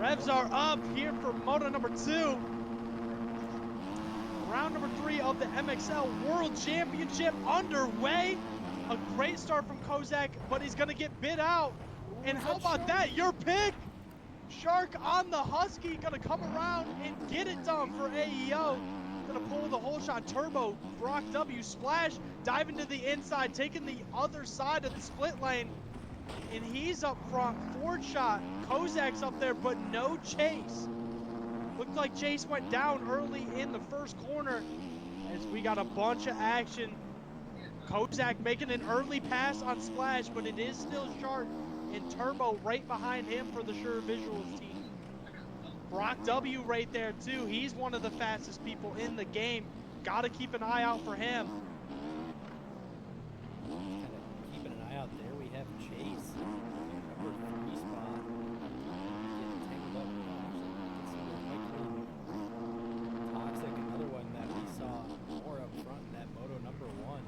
Revs are up here for Moto number 2. Round number 3 of the MXL World Championship underway. A great start from Kozak, but he's going to get bid out. And how about that? Your pick? Shark on the Husky, going to come around and get it done for AEO. Going to pull the whole shot. Turbo, Brock W, splash, diving to the inside, taking the other side of the split lane. And he's up front. Ford shot. Kozak's up there, but no chase. Looked like Chase went down early in the first corner as we got a bunch of action. Kozak making an early pass on Splash, but it is still Shark and Turbo right behind him for the Sure Visuals team. Brock W right there too. He's one of the fastest people in the game. Got to keep an eye out for him. Keeping an eye out there, we have Chase. Number 3 spot. Getting tangled up. Toxic, another one that we saw more up front in that Moto number 1.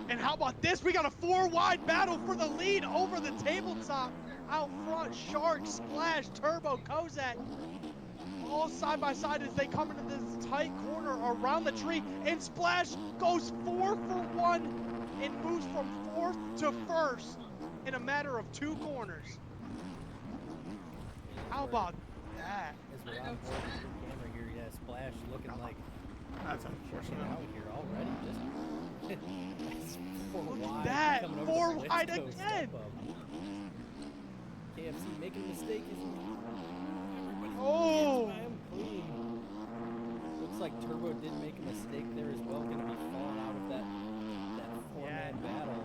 And how about this? We got a 4-wide battle for the lead over the tabletop. Out front, Shark, Splash, Turbo, Kozak. All side by side as they come into this tight corner around the tree. And Splash goes 4 for 1 and moves from 4th to 1st in a matter of 2 corners. How about that? As we're on board with the camera here, yeah, Splash looking like That's unfortunate. out here already. Just Look at that, 4 wide again. KFC making a mistake. Oh! Clean. Looks like Turbo did make a mistake there as well. Going to be falling out of that 4-man battle.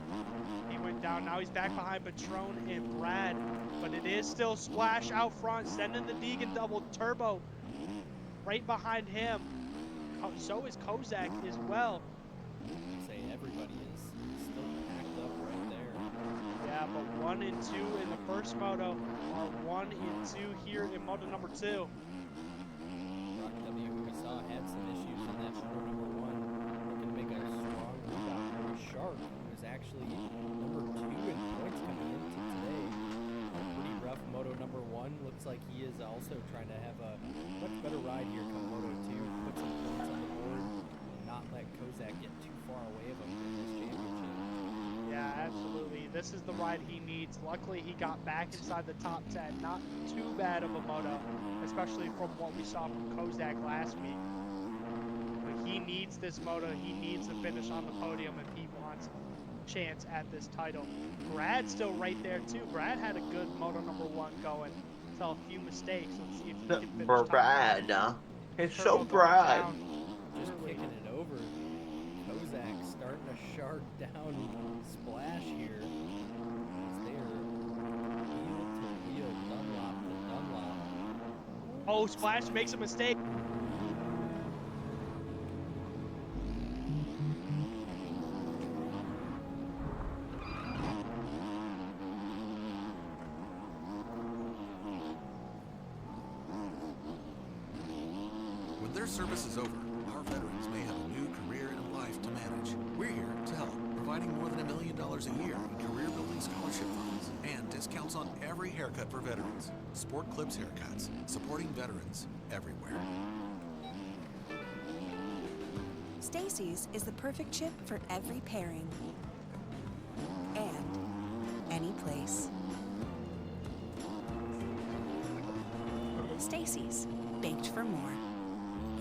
He went down. Now he's back behind Patron and Brad. But it is still Splash out front, sending the Deegan double. Turbo right behind him. So is Kozak as well. Say everybody is still packed up right there. Yeah, but 1 and 2 in the first moto are 1 and 2 here in moto number 2. Brock W, who we saw had some issues in that moto number 1, looking to make a strong rebound for Shark, who is actually number 2 in points coming into today. A pretty rough moto number 1. Looks like he is also trying to have a much better ride here come moto 2. Put some points on the board and not let Kozak get too far away of him in this championship. Yeah, absolutely. This is the ride he needs. Luckily, he got back inside the top 10. Not too bad of a moto, especially from what we saw from Kozak last week. But he needs this moto. He needs to finish on the podium if he wants a chance at this title. Brad's still right there, too. Brad had a good moto number 1 going. Saw a few mistakes. Let's see if he can finish Brad. It's so Brad. Just kicking it over. Kozak starting to shark down Splash here. As they are wheel to wheel, Dunlop to Dunlop. Oh, Splash makes a mistake. When their service is over, our veterans may have a new career and life to manage. We're here to help, providing more than $1 million a year in career-building scholarship funds and discounts on every haircut for veterans. Sport Clips Haircuts, supporting veterans everywhere. Stacy's is the perfect chip for every pairing and any place. Stacy's, baked for more.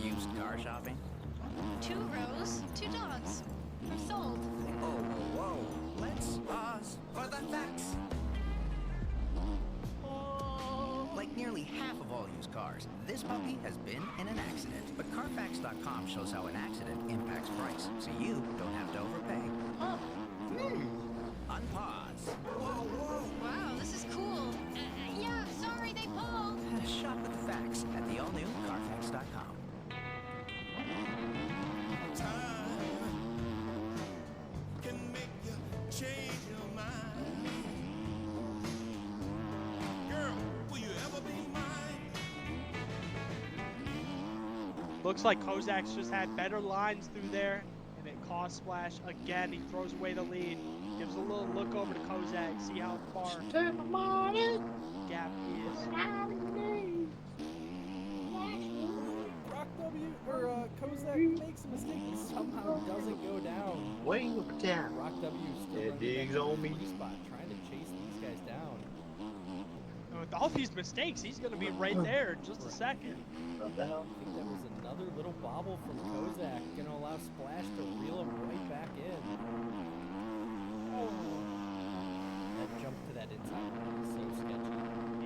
Used car shopping? 2 rows, 2 dogs. We're sold. Oh, whoa. Let's pause for the facts. Like nearly half of all used cars, this puppy has been in an accident. But Carfax.com shows how an accident impacts price, so you don't have to overpay. Oh, Unpause. wow, this is cool. Yeah, sorry, they pulled. Shop with the facts at the all-new Carfax.com. Looks like Kozak's just had better lines through there and it costs Splash again. He throws away the lead, gives a little look over to Kozak, see how far gap is. Brock W or Kozak makes a mistake. He somehow doesn't go down. Way over town. Brock W is still It running digs that on me. free spot, trying to chase these guys down. And with all these mistakes, he's going to be right there in just a second. What the hell? I think that was another little bobble from Kozak, gonna allow Splash to reel him right back in. Oh. That jump to that inside line is so sketchy.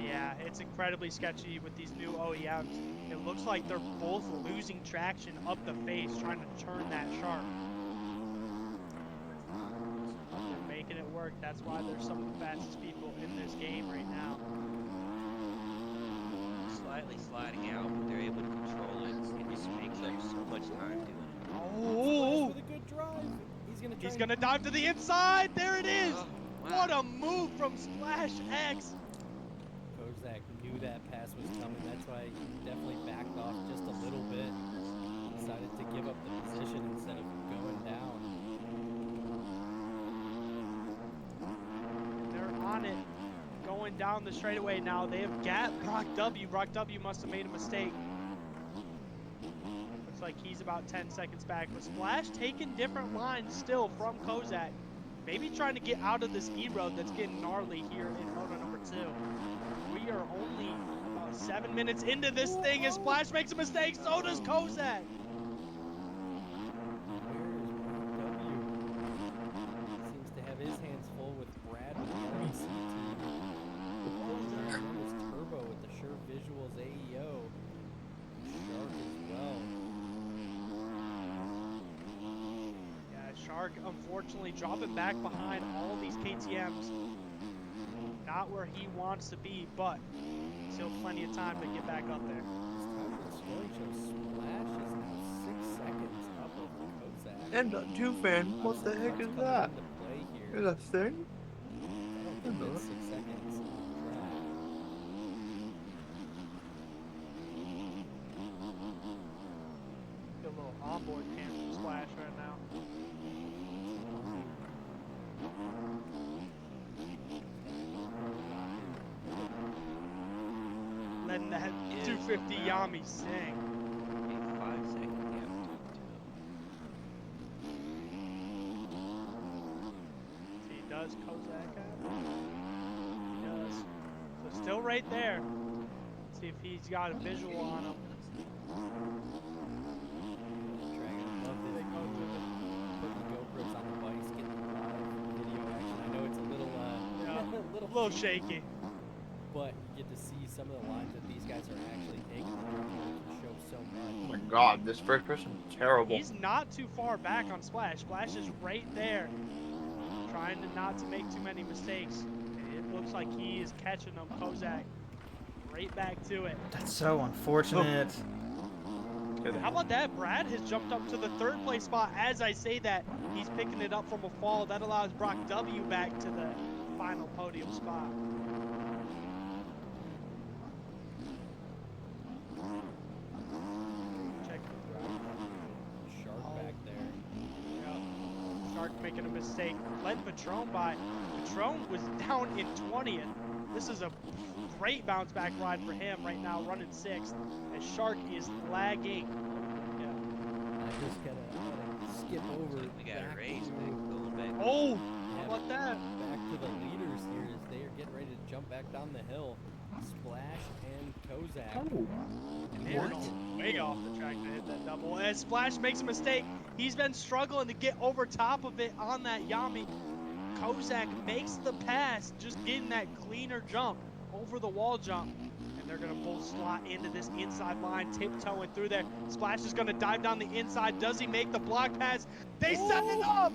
Yeah, it's incredibly sketchy with these new OEMs. It looks like they're both losing traction up the face, trying to turn that shark. They're making it work. That's why they're some of the fastest people in this game right now. Slightly sliding out, but they're able to control it and just makes up so much time doing it. Oh! With a good drive. He's gonna dive to the inside. There it is. Oh, What wow. a move from Splash X. Kozak knew that pass was coming. That's why he definitely backed off just a little bit. Decided to give up the position instead of going down. They're on it. Going down the straightaway now. They have gapped Brock W. Brock W must have made a mistake. Looks like he's about 10 seconds back. But Splash taking different lines still from Kozak. Maybe trying to get out of this E-road that's getting gnarly here in Moto number 2. We are only about 7 minutes into this thing as Splash makes a mistake. So does Kozak. Seems to have his hands full with Brad with the RBC team. There's Turbo with the Sure Visuals AEO. Shark as well. Yeah, Shark unfortunately dropping back behind all these KTMs. Not where he wants to be, but still plenty of time to get back up there. This time the scoring shows Splash is now 6 seconds up over Kozak. And a two fan. What the heck is that? Is that a thing? I don't think that's 6 seconds. Get a little onboard cam from Splash right now. Letting that 250 Yami sing. A 5-second gap between the He does Kozak out. He does. So still right there. See if he's got a visual on him. Dragon, love this mode with it. Putting the GoPros on the bikes, getting a live video action. I know it's a little, A little shaky. but you get to see some of the lines that these guys are actually taking. It shows so much. Oh my god, this first person is terrible. He's not too far back on Splash. Splash is right there. Trying to not to make too many mistakes. It looks like he is catching them. Kozak right back to it. That's so unfortunate. How about that? Brad has jumped up to the 3rd place spot. As I say that, he's picking it up from a fall. That allows Brock W back to the final podium spot. Check the drive. Shark back there. Yeah. Shark making a mistake. Led Patron by. Patron was down in 20th. This is a great bounce back ride for him right now, running 6th. As Shark is lagging. Yeah. I just gotta skip over. We got back a race to- back, going back. Oh! Yeah, How about that? Back to the leaders here as they are getting ready to jump back down the hill. Splash and Kozak. And they're going way off the track to hit that double. As Splash makes a mistake, he's been struggling to get over top of it on that Yami. Kozak makes the pass, just getting that cleaner jump over the wall jump. And they're going to both slot into this inside line, tiptoeing through there. Splash is going to dive down the inside. Does he make the block pass? They set it up!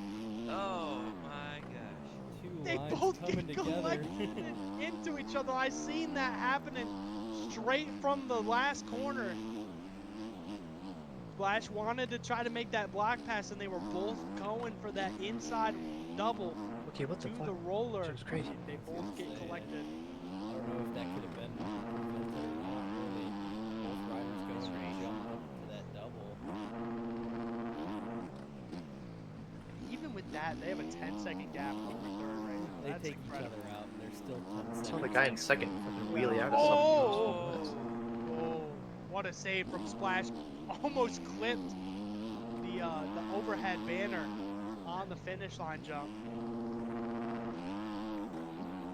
Oh my gosh. Two They lines both coming get together. collected into each other. I seen that happening straight from the last corner. Splash wanted to try to make that block pass, and they were both going for that inside double Okay, what the to fuck? the roller. That was crazy. They both get collected. I don't know if that could have been prevented or not, really. Both riders going to jump up to that double. that. They have a 10-second gap over third right now. They That's take incredible. each other out, and they're still 10 seconds. Saw the guy in second fucking wheelie out of Oh! something. Oh, what a save from Splash. Almost clipped the overhead banner on the finish line jump.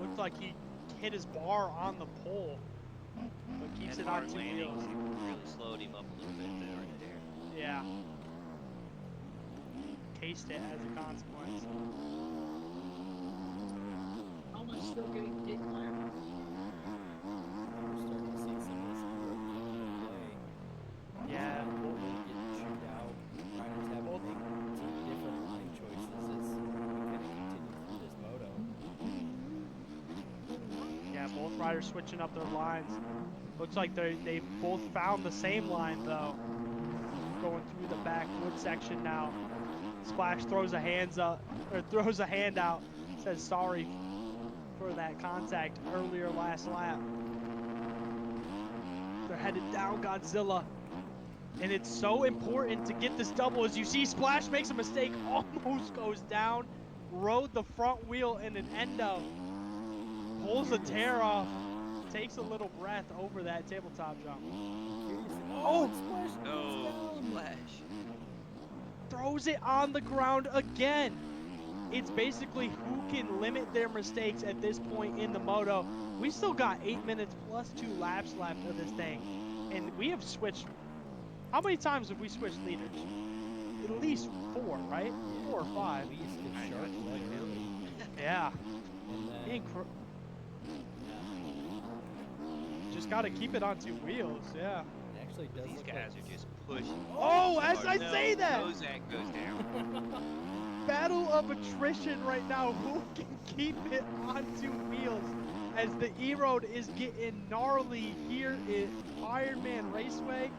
Looked like he hit his bar on the pole, but keeps it on two wheels. Really slowed him up a little bit there, right there. Yeah. Cased it as a consequence. Almost still getting hit by him. We're starting to see some of this play. Yeah. Getting chewed out. Riders having to make different line choices as we kind of continue through this moto. Yeah, both riders switching up their lines. Looks like they both found the same line though. Going through the backwood section now. Splash throws a hand out, says sorry for that contact earlier last lap. They're headed down Godzilla. And it's so important to get this double. As you see, Splash makes a mistake, almost goes down, rode the front wheel in an endo, pulls a tear off, takes a little breath over that tabletop jump. Oh! Splash! No, Splash. Throws it on the ground again. It's basically who can limit their mistakes at this point in the moto. We still got 8 minutes plus 2 laps left of this thing. And we have switched. How many times have we switched leaders? At least 4, right? 4 or 5. At least if Shark led early. Yeah. And then, Just got to keep it on 2 wheels. Yeah. it actually does These look guys like are just pushing. Oh, as hard. I No, say that! Kozak goes down. Battle of attrition right now. Who can keep it on 2 wheels as the E-Road is getting gnarly here at Ironman Raceway.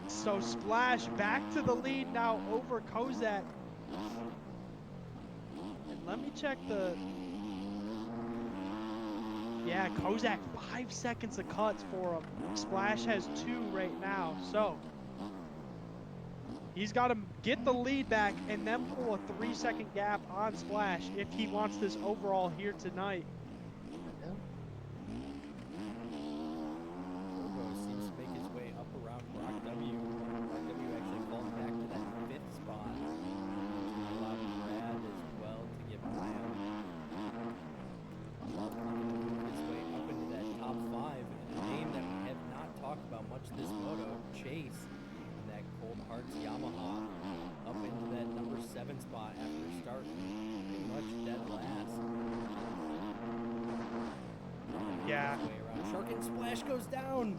So Splash back to the lead now over Kozak. And let me check the... Yeah, Kozak 5 seconds of cuts for him. Splash has 2 right now, so... He's got to get the lead back and then pull a 3-second gap on Splash if he wants this overall here tonight. Turbo seems to make his way up around Brock W. Brock W actually falling back to that 5th spot. Allowed Brad as well to get by him. Move his way up into that top 5. And a name that we have not talked about much this moto, Chase. That Cold Hearts Yamaha up into that number 7 spot after start, pretty much dead last. Yeah. Way around. Shark and Splash goes down.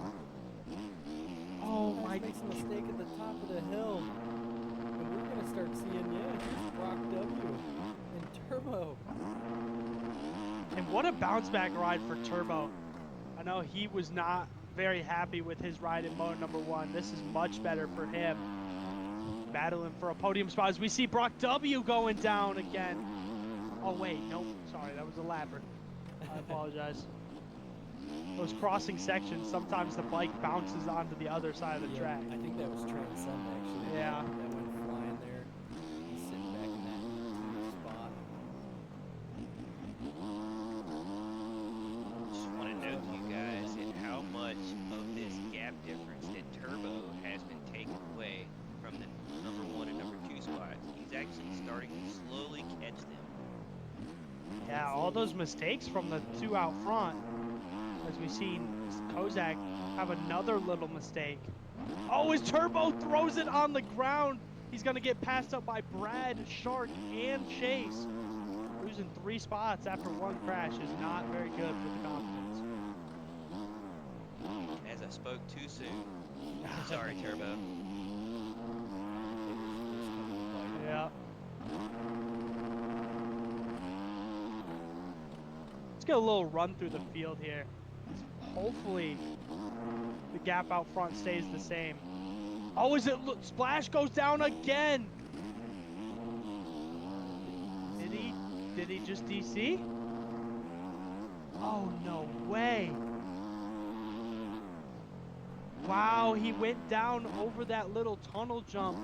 Oh Splash my. makes a mistake at the top of the hill, and we're gonna start seeing here's Brock W and Turbo. And what a bounce back ride for Turbo. I know he was not very happy with his ride in moto number 1. This is much better for him. Battling for a podium spot as we see Brock W going down again. Oh wait, nope, sorry, that was a lapper. I apologize. Those crossing sections, sometimes the bike bounces onto the other side of the track. I think that was Transcend actually. Yeah. That went flying there. He's sitting back in that spot. Just want to note to you guys that how much of this gap difference that Turbo has been taken away from the number 1 and number 2 spots. He's actually starting to slowly catch them. Yeah, all those mistakes from the 2 out front. As we've seen Kozak have another little mistake. Oh, his Turbo throws it on the ground. He's going to get passed up by Brad, Shark, and Chase. Losing 3 spots after 1 crash is not very good for the confidence. As I spoke too soon. Sorry, Turbo. Yeah. Let's get a little run through the field here. Hopefully the gap out front stays the same. Oh, is it? Look, Splash goes down again. Did he just DC? Oh, no way. Wow, he went down over that little tunnel jump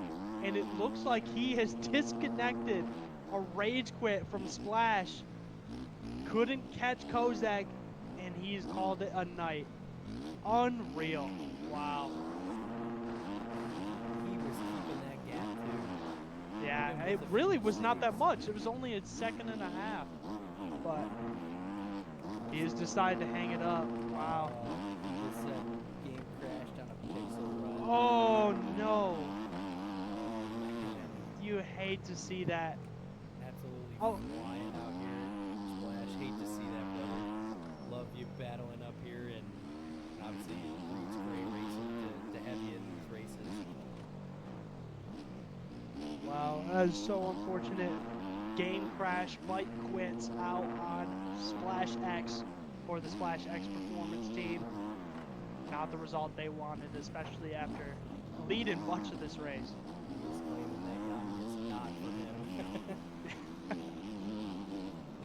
and it looks like he has disconnected a rage quit from Splash. Couldn't catch Kozak, and he's called it a night. Unreal. Wow. He was keeping that gap too. Yeah, Even it with a really few was not that mistakes. much. It was only a second and a half. But he has decided to hang it up. Wow. He just said game crashed on a pixel run. Oh no. You hate to see that. Absolutely Oh. flying out here. Splash, hate to see that, brother. Love you battling up here, and obviously it's great racing to have you in these races. Wow, that is so unfortunate. Game crash, Mike quits out on Splash X for the Splash X Performance team. Not the result they wanted, especially after leading much of this race. He's claiming that guy is not for him. And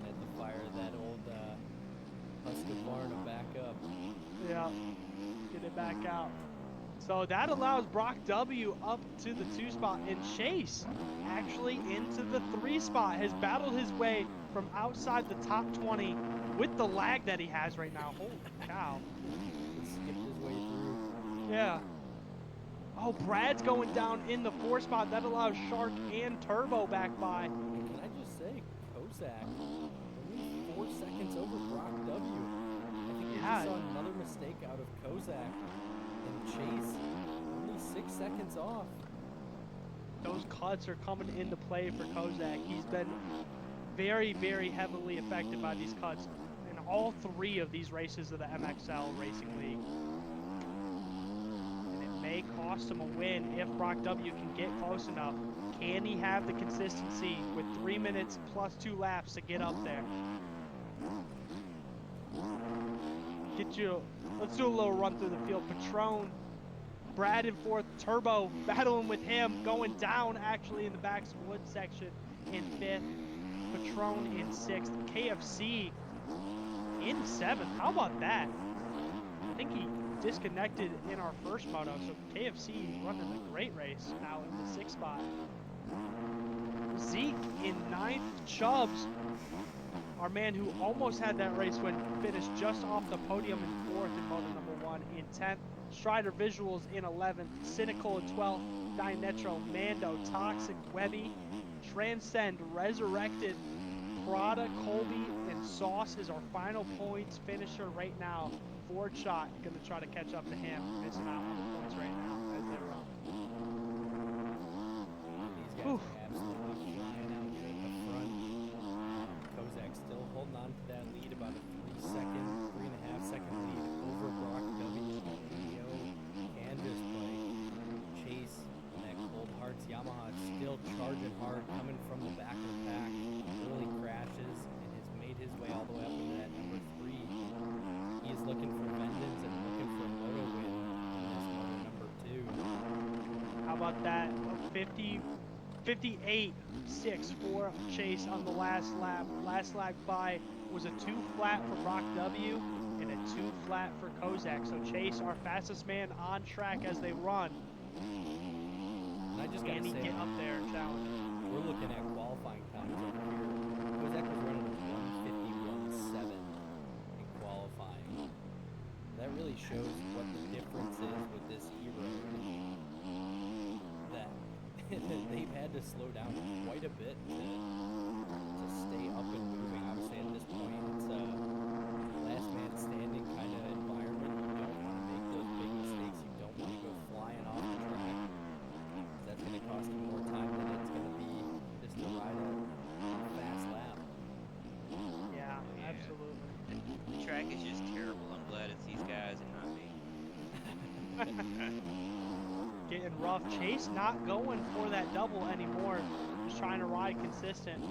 had to fire that old Husqvarna back up. Yeah, get it back out. So that allows Brock W up to the 2 spot, and Chase actually into the 3 spot. Has battled his way from outside the top 20 with the lag that he has right now. Holy cow. He skipped his way through. Yeah. Oh, Brad's going down in the 4 spot. That allows Shark and Turbo back by. Can I just say, Kozak, only 4 seconds over Brock W. I think we Yeah. just saw another mistake out of Kozak. And Chase, only 6 seconds off. Those cuts are coming into play for Kozak. He's been very, very heavily affected by these cuts in all 3 of these races of the MXL Racing League. And it may cost him a win if Brock W can get close enough. Can he have the consistency with 3 minutes plus 2 laps to get up there? Let's do a little run through the field. Patron, Brad in 4th, Turbo battling with him, going down actually in the backwood section in 5th, Patron in 6th, KFC in 7th. How about that? I think he disconnected in our first moto, so KFC running a great race now in the 6th spot. Zeke in 9th, Chubbs, our man who almost had that race win, finished just off the podium in 4th in moto number 1 in 10th. Strider Visuals in 11th, Cynical in 12th, Dynetro, Mando, Toxic, Webby, Transcend, Resurrected, Prada, Colby, and Sauce is our final points finisher right now. Ford Shot gonna try to catch up to him, missing out on the points right now as they run. These guys Oof. are absolutely flying out here at the front. Kozak still holding on to that lead, about a 3.5 second lead over Brock W. And just play. Chase, that Cold Hearts Yamaha is still charging hard, coming from the back of the pack. Early crashes and has made his way all the way up into that number 3. He is looking for vengeance and looking for a moto win in this moto number 2. How about that? 58.6 for Chase on the last lap. Last lap by was a 2 flat for Brock W and a 2 flat for Kozak. So Chase, our fastest man on track as they run. And I just gotta Can he say, get up there and challenge? we're looking at qualifying times over here. Kozak was running a 151.7 in qualifying. That really shows what the difference is with this hero. That they've had to slow down quite a bit to stay up and moving. Obviously, at this point, it's a last man standing kind of environment. You don't want to make those big mistakes. You don't want to go flying off the track. That's going to cost you more time than it's going to be just to ride a fast lap. Yeah, absolutely. The track is just terrible. I'm glad it's these guys and not me. Getting rough. Chase not going for that double anymore. Just trying to ride consistent. I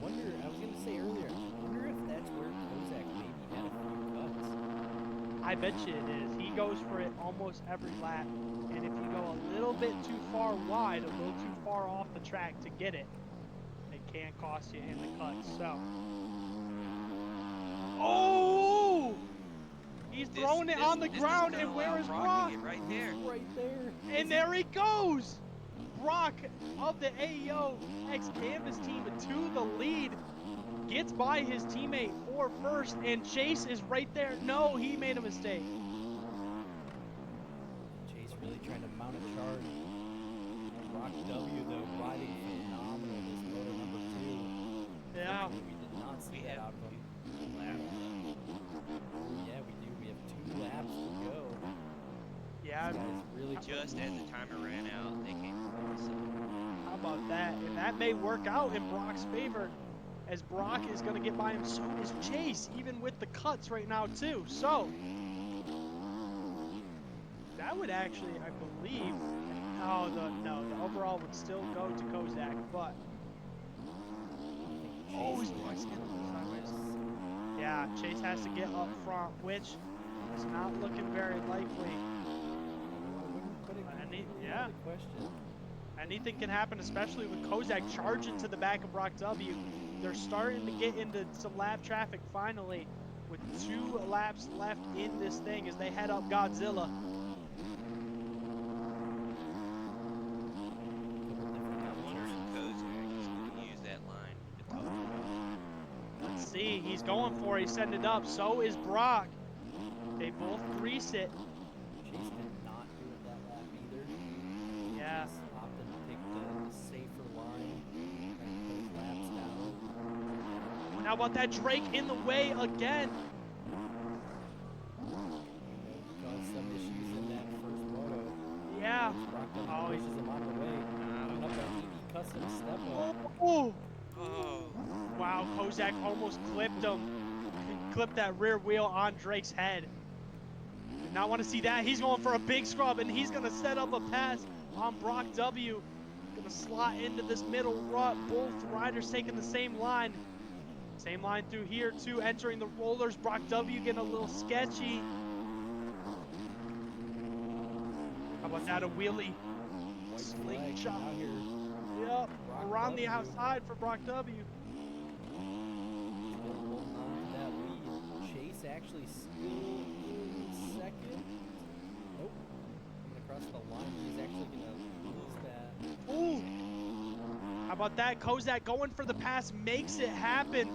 was going to say earlier, I wonder if that's where Kozak maybe had a few cuts. I bet you it is. He goes for it almost every lap. And if you go a little bit too far wide, a little too far off the track to get it, it can cost you in the cuts. So. Oh! He's throwing it on the ground, and where is Brock? Right there. Right there. And there he goes! Brock of the AEO X Canvas team to the lead. Gets by his teammate for first, and Chase is right there. No, he made a mistake. Chase really trying to mount a charge. Brock W, though, riding phenomenal this moto number 2. Yeah. We did not see that out of him. Yeah, we do. We have 2 laps to go. Yeah. This guy's really Just as the timer ran out, they came across. How about that? And that may work out in Brock's favor, as Brock is going to get by him. So is Chase, even with the cuts right now, too. So that would actually, I believe, oh, no, the overall would still go to Kozak, but oh, he's sideways. Yeah, Chase has to get up front, which is not looking very likely. Yeah. Anything can happen, especially with Kozak charging to the back of Brock W. They're starting to get into some lap traffic finally, with 2 laps left in this thing as they head up Godzilla. I wonder if Kozak is going to use that line to talk. Let's see, he's going for it, he's setting it up. So is Brock. They both grease it. Chase did not do it that lap either. Yeah. Chase opted to take the safer line and put laps down. How about that Drake in the way again? Caused some issues in that first moto. Yeah. Brock Oh, pushes him out of the way. Coming up that custom step up. Oh. Oh. Wow, Kozak almost clipped him. He clipped that rear wheel on Drake's head. Did not want to see that. He's going for a big scrub, and he's going to set up a pass on Brock W. Going to slot into this middle rut. Both riders taking the same line. Same line through here, too. Entering the rollers. Brock W getting a little sketchy. How about that? A wheelie. Slingshot. Out here. Yep. Brock Around the W. outside for Brock W. Still holding on to that lead. Chase actually still in second. Nope. Coming across the line. He's actually going to lose that. Ooh. How about that? Kozak going for the pass, makes it happen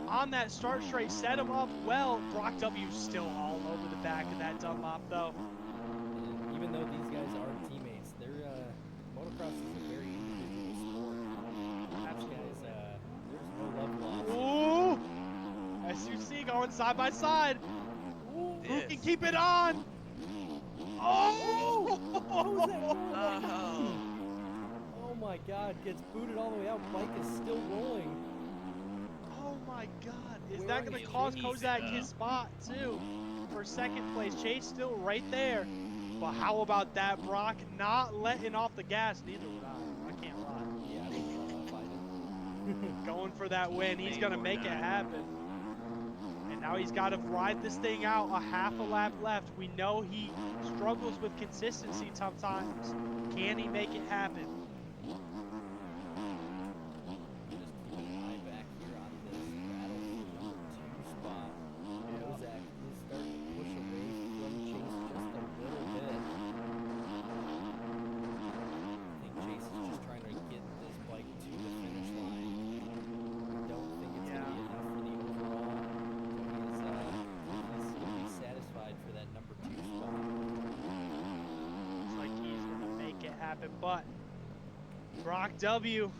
on that start straight. Set him up well. Brock W still all over the back of that Dunlop, though. And even though these guys are teammates, they're motocross is a very individual sport. These guys, there's no love lost. Ooh. SUC going side by side. Ooh. Who This. can keep it on? Oh! Oh my God, gets booted all the way out. Bike is still rolling. Oh my God. Is Where that are going to you? cost He's Kozak up. his spot, too, for second place? Chase still right there. But how about that, Brock? Not letting off the gas. Neither would I. I can't lie. Yeah, I don't fight Going for that win. He's They going to were make it not. happen. And now he's got to ride this thing out. A half a lap left. We know he struggles with consistency sometimes. Can he make it happen? Just keep an eye back here on this battle for number 2 spot. Kozak is starting to push away from Chase just a little bit. I think Chase is just trying to get this bike to the finish line. I don't think it's going to be enough for the overall. So he's going to be satisfied for that number 2 spot. Looks like he's going to make it happen. But Brock W,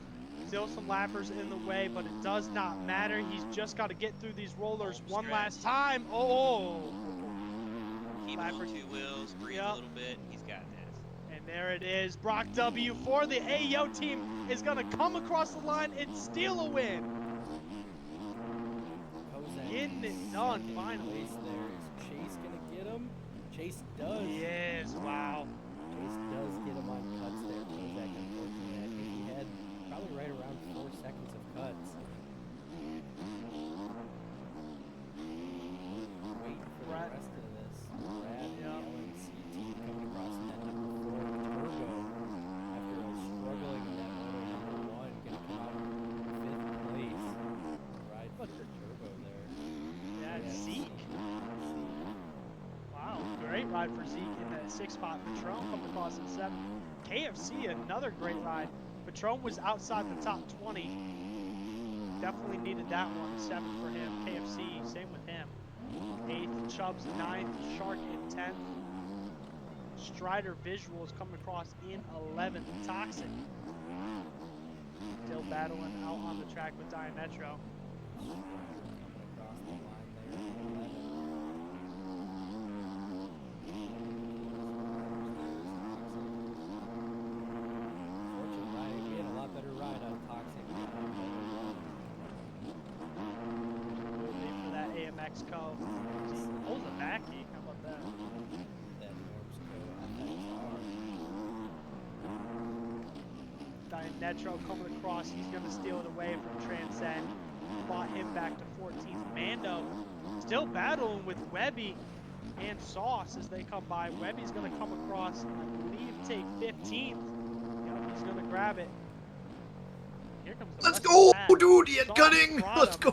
still some lappers in the way, but it does not matter. He's just got to get through these rollers one Stretch. last time. Oh! Keep Lapper. on 2 wheels, breathe Yep. a little bit. He's got this. And there it is. Brock W for the AEO team is going to come across the line and steal a win. Kozak Getting in it done, second finally. place there. Is Chase going to get him? Chase does. Yes, wow. Chase does get him on cuts there. Kozak, unfortunately, I think he had probably right around 4 seconds of cuts. Waiting for the Brad. rest of this. Brad, the Yep. LMC team coming across in that number 4 Turbo. After struggling in that moto number 1, gonna come out in 5th place. Ride for the Turbo there. Yeah, Yeah, Zeke. Wow, great ride for Zeke in that 6 spot. Patron coming across in 7th. KFC, another great ride. Patron was outside the top 20. Definitely needed that one. 7th for him. KFC, same with him. 8th, Chubbs 9th, Shark in 10th. Strider Visuals coming across in 11th. Toxic still battling out on the track with Diametro. We had a lot better ride out of Toxic. Wait for that AMX Co. Holds a backy. How about that? That Norm's Co. Dianetro coming across. He's going to steal it away from Transcend. Bought him back to 14th. Mando still battling with Webby and Sauce as they come by. Webby's going to come across and I believe take 15th. Yep, he's going to grab it. Here comes the Let's rest of go, the pack. dude. He had Sauce cutting. brought Let's him. go.